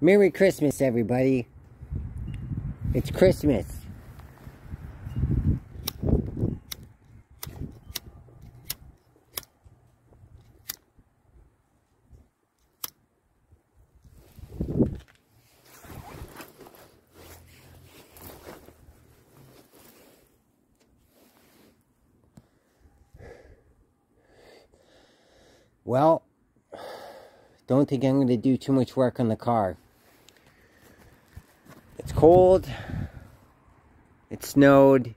Merry Christmas, everybody. It's Christmas. Well, don't think I'm going to do too much work on the car. It's cold. It snowed.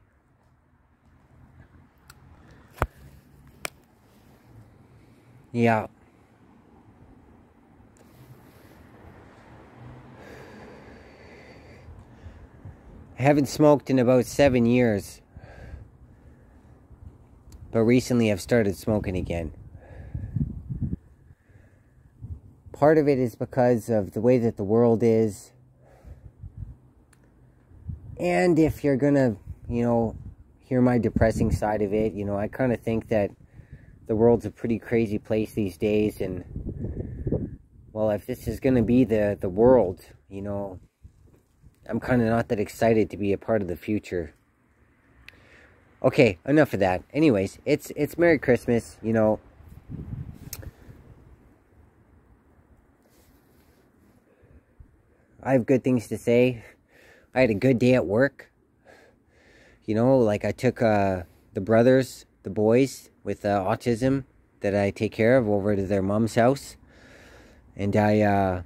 Yeah. I haven't smoked in about 7 years. But recently I've started smoking again. Part of it is because of the way that the world is. And if you're gonna, hear my depressing side of it, I kind of think that the world's a pretty crazy place these days. And, well, if this is gonna be the world, I'm kind of not that excited to be a part of the future. Okay, enough of that. Anyways, it's Merry Christmas, I have good things to say. I had a good day at work. Like I took the boys with autism that I take care of over to their mom's house. And I,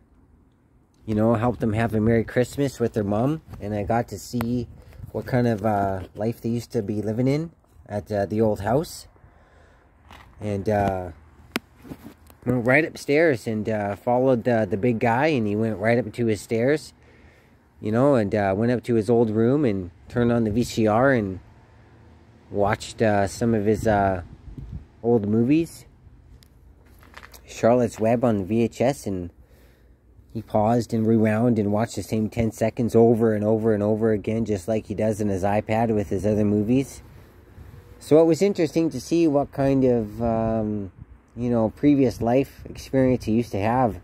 helped them have a Merry Christmas with their mom. And I got to see what kind of life they used to be living in at the old house. And went right upstairs and followed the big guy, and he went right up to his stairs, and went up to his old room and turned on the VCR and watched some of his old movies. Charlotte's Web on the VHS, and he paused and rewound and watched the same 10 seconds over and over and over again, just like he does on his iPad with his other movies. So it was interesting to see what kind of previous life experience he used to have.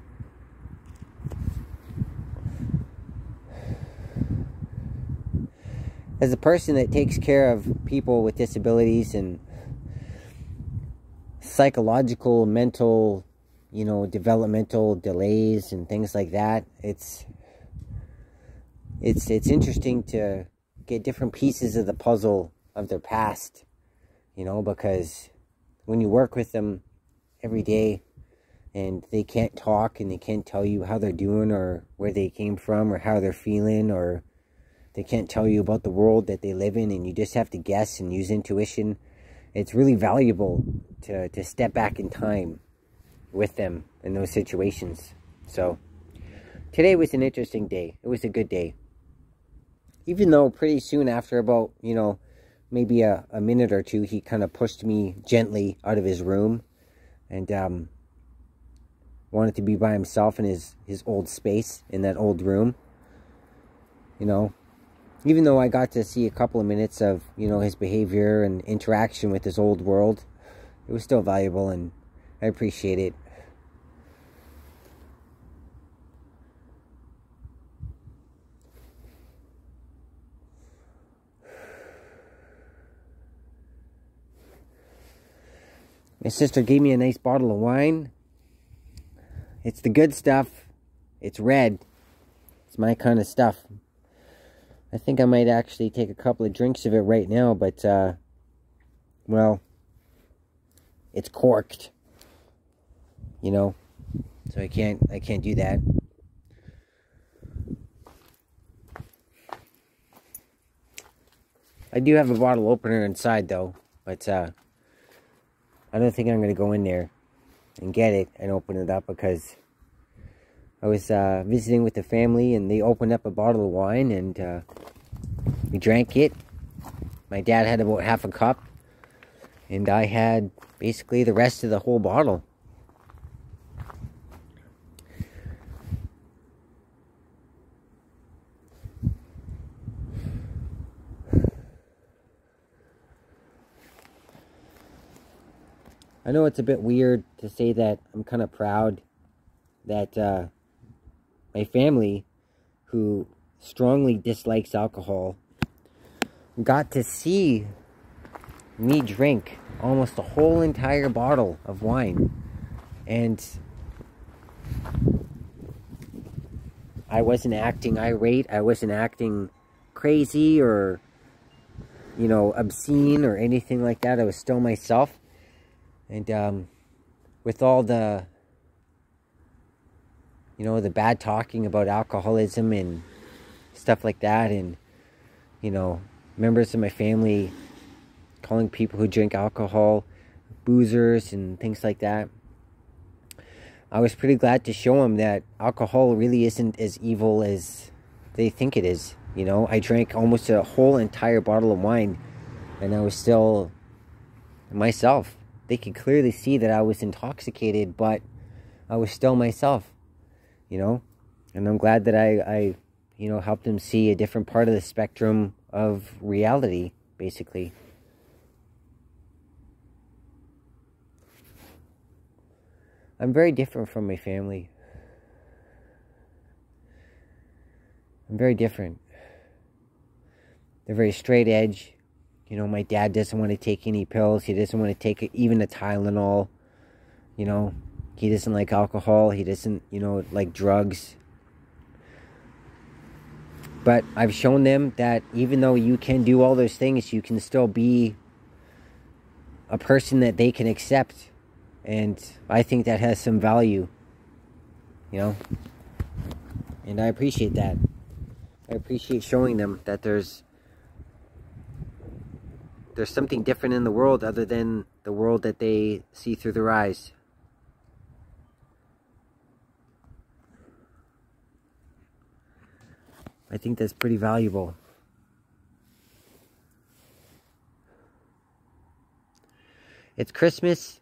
As a person that takes care of people with disabilities and psychological, mental, developmental delays and things like that, it's interesting to get different pieces of the puzzle of their past, because when you work with them every day and they can't talk and they can't tell you how they're doing or where they came from or how they're feeling, or they can't tell you about the world that they live in, and you just have to guess and use intuition. It's really valuable to step back in time with them in those situations. So today was an interesting day. It was a good day, even though pretty soon after, about maybe a minute or two, he kind of pushed me gently out of his room and wanted to be by himself in his old space in that old room. Even though I got to see a couple of minutes of, his behavior and interaction with this old world, it was still valuable, and I appreciate it. My sister gave me a nice bottle of wine. It's the good stuff. It's red. It's my kind of stuff. I think I might actually take a couple of drinks of it right now, but, well, it's corked, so I can't do that. I do have a bottle opener inside, though, but, I don't think I'm going to go in there and get it and open it up, because I was visiting with the family, and they opened up a bottle of wine, and we drank it. My dad had about half a cup, and I had basically the rest of the whole bottle. I know it's a bit weird to say that I'm kind of proud that my family, who strongly dislikes alcohol, got to see me drink almost a whole entire bottle of wine. And I wasn't acting irate. I wasn't acting crazy or, you know, obscene or anything like that. I was still myself. And with all the, you know, the bad talking about alcoholism and stuff like that, and, you know, members of my family calling people who drink alcohol boozers and things like that, I was pretty glad to show them that alcohol really isn't as evil as they think it is. You know, I drank almost a whole entire bottle of wine, and I was still myself. They could clearly see that I was intoxicated, but I was still myself, you know. And I'm glad that I you know, helped them see a different part of the spectrum of reality, basically. I'm very different from my family. I'm very different. They're very straight edge. You know, my dad doesn't want to take any pills. He doesn't want to take even a Tylenol. You know, he doesn't like alcohol. He doesn't, you know, like drugs. But I've shown them that even though you can do all those things, you can still be a person that they can accept. And I think that has some value, you know. And I appreciate that. I appreciate showing them that there's something different in the world other than the world that they see through their eyes. I think that's pretty valuable. It's Christmas,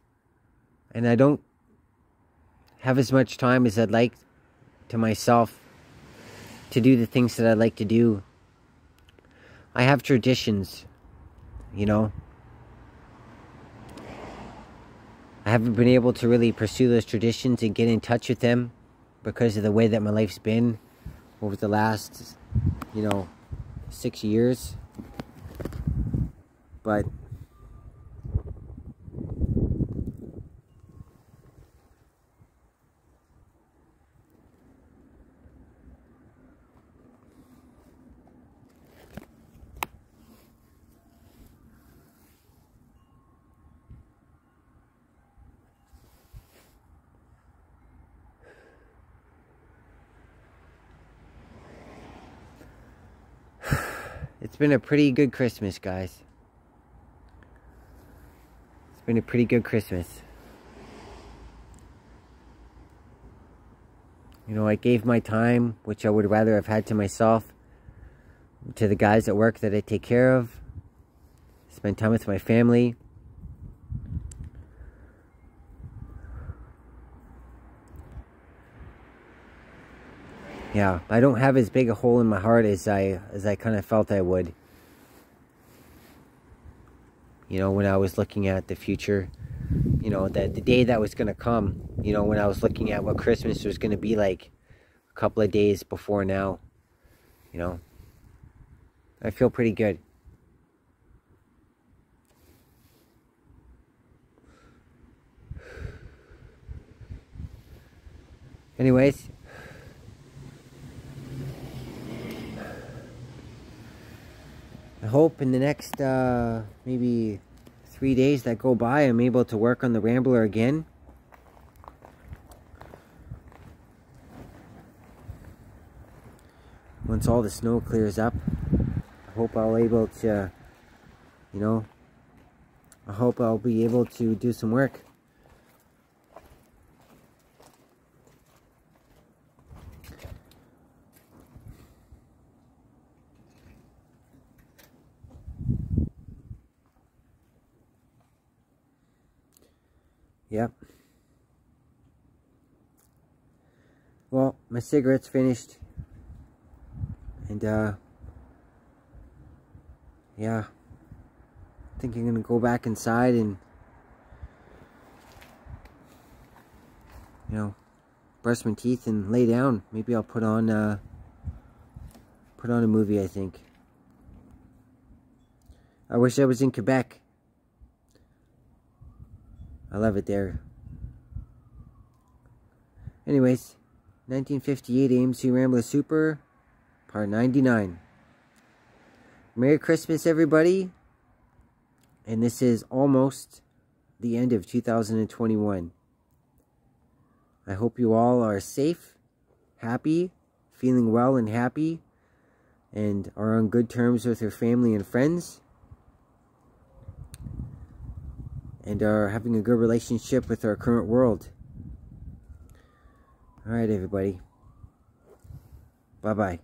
and I don't have as much time as I'd like to myself to do the things that I like to do. I have traditions, you know. I haven't been able to really pursue those traditions and get in touch with them because of the way that my life's been over the last, you know, 6 years. But it's been a pretty good Christmas, guys. It's been a pretty good Christmas. You know, I gave my time, which I would rather have had to myself, to the guys at work that I take care of. Spend time with my family. Yeah, I don't have as big a hole in my heart as I kind of felt I would. You know, when I was looking at the future, you know, the day that was going to come, you know, when I was looking at what Christmas was going to be like a couple of days before now, you know, I feel pretty good. Anyways, I hope in the next maybe 3 days that go by, I'm able to work on the Rambler again. Once all the snow clears up, I hope I'll able to, you know, I hope I'll be able to do some work. Yep. Well, my cigarette's finished. And, yeah. I think I'm gonna go back inside and, you know, brush my teeth and lay down. Maybe I'll put on a movie, I think. I wish I was in Quebec. I love it there. Anyways, 1958 AMC Rambler Super, part 99. Merry Christmas, everybody. And this is almost the end of 2021. I hope you all are safe, happy, feeling well and happy, and are on good terms with your family and friends, and are having a good relationship with our current world. Alright, everybody. Bye-bye.